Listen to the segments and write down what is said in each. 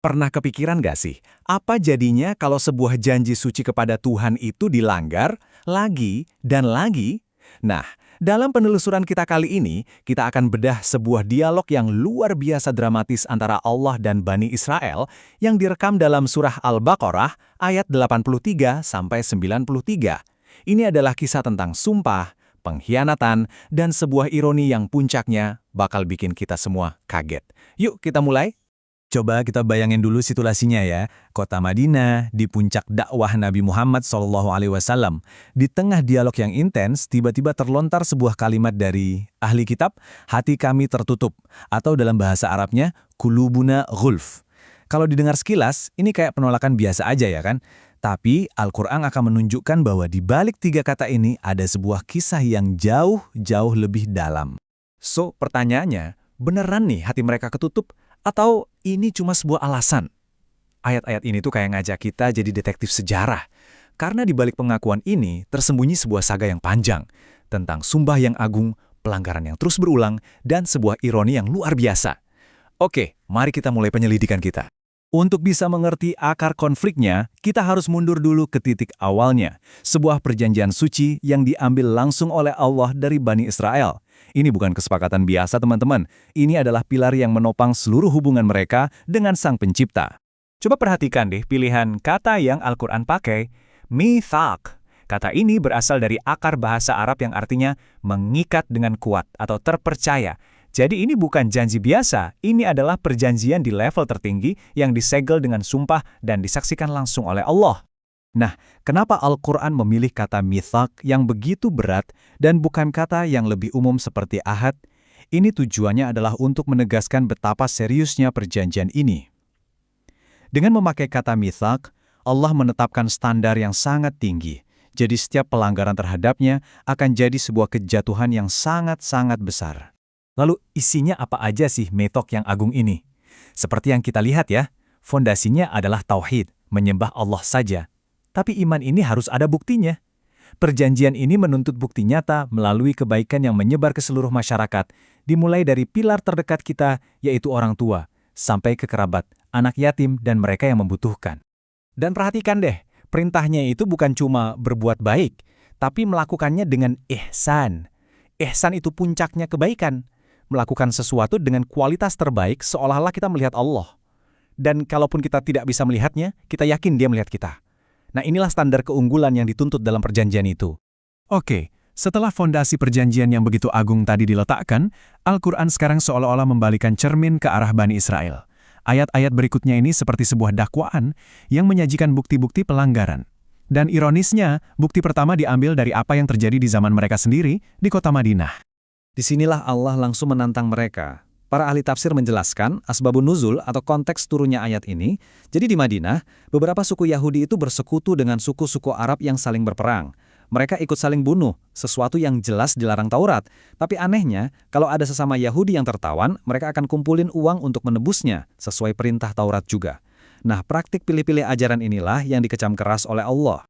Pernah kepikiran gak sih, apa jadinya kalau sebuah janji suci kepada Tuhan itu dilanggar lagi dan lagi? Nah, dalam penelusuran kita kali ini, kita akan bedah sebuah dialog yang luar biasa dramatis antara Allah dan Bani Israel yang direkam dalam surah Al-Baqarah ayat 83-93. Ini adalah kisah tentang sumpah, pengkhianatan, dan sebuah ironi yang puncaknya bakal bikin kita semua kaget. Yuk kita mulai. Coba kita bayangin dulu situasinya ya. Kota Madinah, di puncak dakwah Nabi Muhammad SAW. Di tengah dialog yang intens, tiba-tiba terlontar sebuah kalimat dari ahli kitab, hati kami tertutup. Atau dalam bahasa Arabnya, kulubuna ghulf. Kalau didengar sekilas, ini kayak penolakan biasa aja ya kan? Tapi Al-Quran akan menunjukkan bahwa di balik tiga kata ini ada sebuah kisah yang jauh lebih dalam. So, pertanyaannya, beneran nih hati mereka ketutup? Atau ini cuma sebuah alasan? Ayat-ayat ini tuh kayak ngajak kita jadi detektif sejarah. Karena di balik pengakuan ini tersembunyi sebuah saga yang panjang tentang sumpah yang agung, pelanggaran yang terus berulang, dan sebuah ironi yang luar biasa. Oke, mari kita mulai penyelidikan kita. Untuk bisa mengerti akar konfliknya, kita harus mundur dulu ke titik awalnya. Sebuah perjanjian suci yang diambil langsung oleh Allah dari Bani Israel. Ini bukan kesepakatan biasa teman-teman. Ini adalah pilar yang menopang seluruh hubungan mereka dengan Sang Pencipta. Coba perhatikan deh pilihan kata yang Al-Quran pakai, mithaq. Kata ini berasal dari akar bahasa Arab yang artinya mengikat dengan kuat atau terpercaya. Jadi ini bukan janji biasa, ini adalah perjanjian di level tertinggi yang disegel dengan sumpah dan disaksikan langsung oleh Allah. Nah, kenapa Al-Quran memilih kata mithaq yang begitu berat dan bukan kata yang lebih umum seperti ahad? Ini tujuannya adalah untuk menegaskan betapa seriusnya perjanjian ini. Dengan memakai kata mithaq, Allah menetapkan standar yang sangat tinggi. Jadi setiap pelanggaran terhadapnya akan jadi sebuah kejatuhan yang sangat-sangat besar. Lalu isinya apa aja sih mithaq yang agung ini? Seperti yang kita lihat ya, fondasinya adalah tauhid, menyembah Allah saja. Tapi iman ini harus ada buktinya. Perjanjian ini menuntut bukti nyata melalui kebaikan yang menyebar ke seluruh masyarakat, dimulai dari pilar terdekat kita, yaitu orang tua, sampai ke kerabat, anak yatim, dan mereka yang membutuhkan. Dan perhatikan deh, perintahnya itu bukan cuma berbuat baik, tapi melakukannya dengan ihsan. Ihsan itu puncaknya kebaikan. Melakukan sesuatu dengan kualitas terbaik seolah-olah kita melihat Allah. Dan kalaupun kita tidak bisa melihatnya, kita yakin Dia melihat kita. Nah, inilah standar keunggulan yang dituntut dalam perjanjian itu. Oke, setelah fondasi perjanjian yang begitu agung tadi diletakkan, Al-Quran sekarang seolah-olah membalikan cermin ke arah Bani Israel. Ayat-ayat berikutnya ini seperti sebuah dakwaan yang menyajikan bukti-bukti pelanggaran. Dan ironisnya, bukti pertama diambil dari apa yang terjadi di zaman mereka sendiri di kota Madinah. Disinilah Allah langsung menantang mereka. Para ahli tafsir menjelaskan asbabun nuzul atau konteks turunnya ayat ini. Jadi di Madinah, beberapa suku Yahudi itu bersekutu dengan suku-suku Arab yang saling berperang. Mereka ikut saling bunuh, sesuatu yang jelas dilarang Taurat. Tapi anehnya, kalau ada sesama Yahudi yang tertawan, mereka akan kumpulin uang untuk menebusnya, sesuai perintah Taurat juga. Nah, praktik pilih-pilih ajaran inilah yang dikecam keras oleh Allah.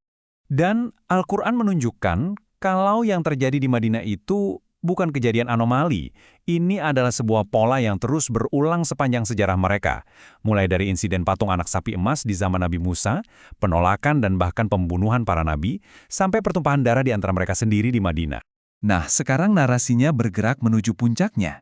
Dan Al-Quran menunjukkan kalau yang terjadi di Madinah itu bukan kejadian anomali. Ini adalah sebuah pola yang terus berulang sepanjang sejarah mereka. Mulai dari insiden patung anak sapi emas di zaman Nabi Musa, penolakan dan bahkan pembunuhan para nabi, sampai pertumpahan darah di antara mereka sendiri di Madinah. Nah, sekarang narasinya bergerak menuju puncaknya.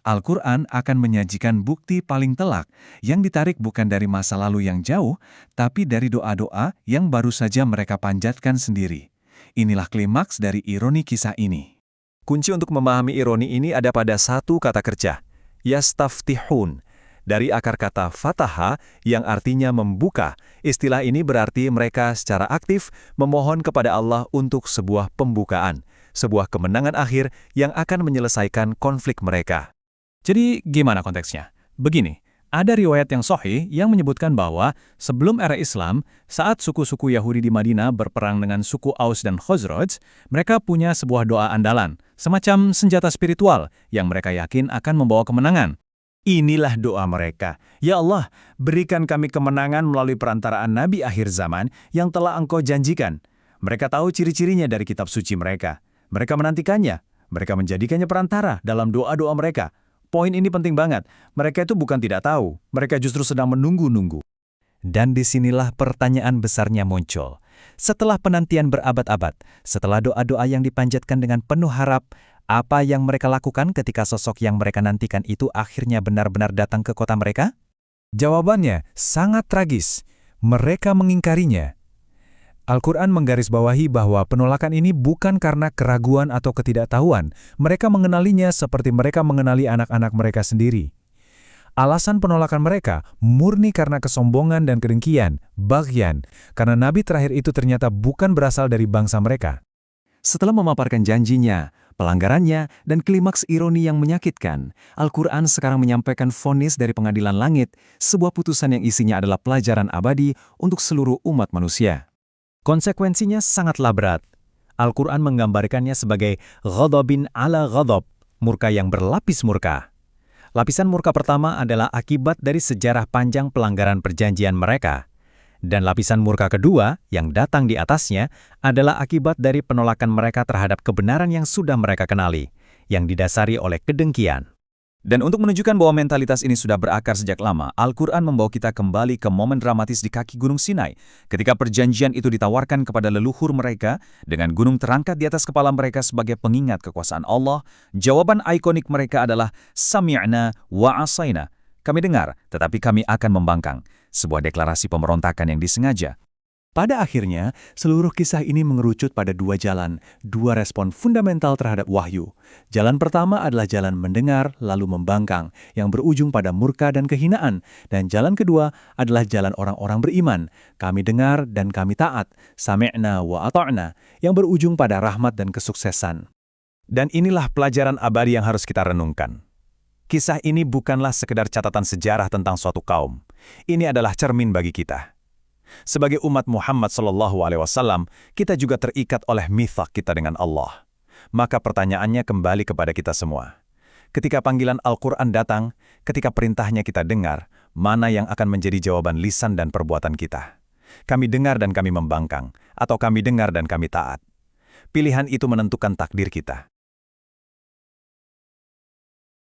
Al-Quran akan menyajikan bukti paling telak yang ditarik bukan dari masa lalu yang jauh, tapi dari doa-doa yang baru saja mereka panjatkan sendiri. Inilah klimaks dari ironi kisah ini. Kunci untuk memahami ironi ini ada pada satu kata kerja, yastaftihun. Dari akar kata fataha yang artinya membuka, istilah ini berarti mereka secara aktif memohon kepada Allah untuk sebuah pembukaan, sebuah kemenangan akhir yang akan menyelesaikan konflik mereka. Jadi gimana konteksnya? Begini. Ada riwayat yang sahih yang menyebutkan bahwa sebelum era Islam, saat suku-suku Yahudi di Madinah berperang dengan suku Aus dan Khazraj, mereka punya sebuah doa andalan, semacam senjata spiritual yang mereka yakin akan membawa kemenangan. Inilah doa mereka. Ya Allah, berikan kami kemenangan melalui perantaraan Nabi akhir zaman yang telah Engkau janjikan. Mereka tahu ciri-cirinya dari kitab suci mereka. Mereka menantikannya. Mereka menjadikannya perantara dalam doa-doa mereka. Poin ini penting banget. Mereka itu bukan tidak tahu, mereka justru sedang menunggu-nunggu. Dan disinilah pertanyaan besarnya muncul. Setelah penantian berabad-abad, setelah doa-doa yang dipanjatkan dengan penuh harap, apa yang mereka lakukan ketika sosok yang mereka nantikan itu akhirnya benar-benar datang ke kota mereka? Jawabannya sangat tragis. Mereka mengingkarinya. Al-Quran menggarisbawahi bahwa penolakan ini bukan karena keraguan atau ketidaktahuan. Mereka mengenalinya seperti mereka mengenali anak-anak mereka sendiri. Alasan penolakan mereka murni karena kesombongan dan kedengkian, baghyan, karena nabi terakhir itu ternyata bukan berasal dari bangsa mereka. Setelah memaparkan janjinya, pelanggarannya, dan klimaks ironi yang menyakitkan, Al-Quran sekarang menyampaikan vonis dari pengadilan langit, sebuah putusan yang isinya adalah pelajaran abadi untuk seluruh umat manusia. Konsekuensinya sangatlah berat. Al-Quran menggambarkannya sebagai ghadabin ala ghadab, murka yang berlapis murka. Lapisan murka pertama adalah akibat dari sejarah panjang pelanggaran perjanjian mereka. Dan lapisan murka kedua, yang datang di atasnya, adalah akibat dari penolakan mereka terhadap kebenaran yang sudah mereka kenali, yang didasari oleh kedengkian. Dan untuk menunjukkan bahwa mentalitas ini sudah berakar sejak lama, Al-Quran membawa kita kembali ke momen dramatis di kaki Gunung Sinai, ketika perjanjian itu ditawarkan kepada leluhur mereka, dengan gunung terangkat di atas kepala mereka sebagai pengingat kekuasaan Allah. Jawaban ikonik mereka adalah, Sami'na wa asaina. Kami dengar, tetapi kami akan membangkang. Sebuah deklarasi pemberontakan yang disengaja. Pada akhirnya, seluruh kisah ini mengerucut pada dua jalan, dua respon fundamental terhadap wahyu. Jalan pertama adalah jalan mendengar lalu membangkang, yang berujung pada murka dan kehinaan. Dan jalan kedua adalah jalan orang-orang beriman. Kami dengar dan kami taat, sami'na wa ata'na, yang berujung pada rahmat dan kesuksesan. Dan inilah pelajaran abadi yang harus kita renungkan. Kisah ini bukanlah sekedar catatan sejarah tentang suatu kaum. Ini adalah cermin bagi kita. Sebagai umat Muhammad SAW, kita juga terikat oleh mithaq kita dengan Allah. Maka pertanyaannya kembali kepada kita semua. Ketika panggilan Al-Quran datang, ketika perintahnya kita dengar, mana yang akan menjadi jawaban lisan dan perbuatan kita? Kami dengar dan kami membangkang, atau kami dengar dan kami taat? Pilihan itu menentukan takdir kita.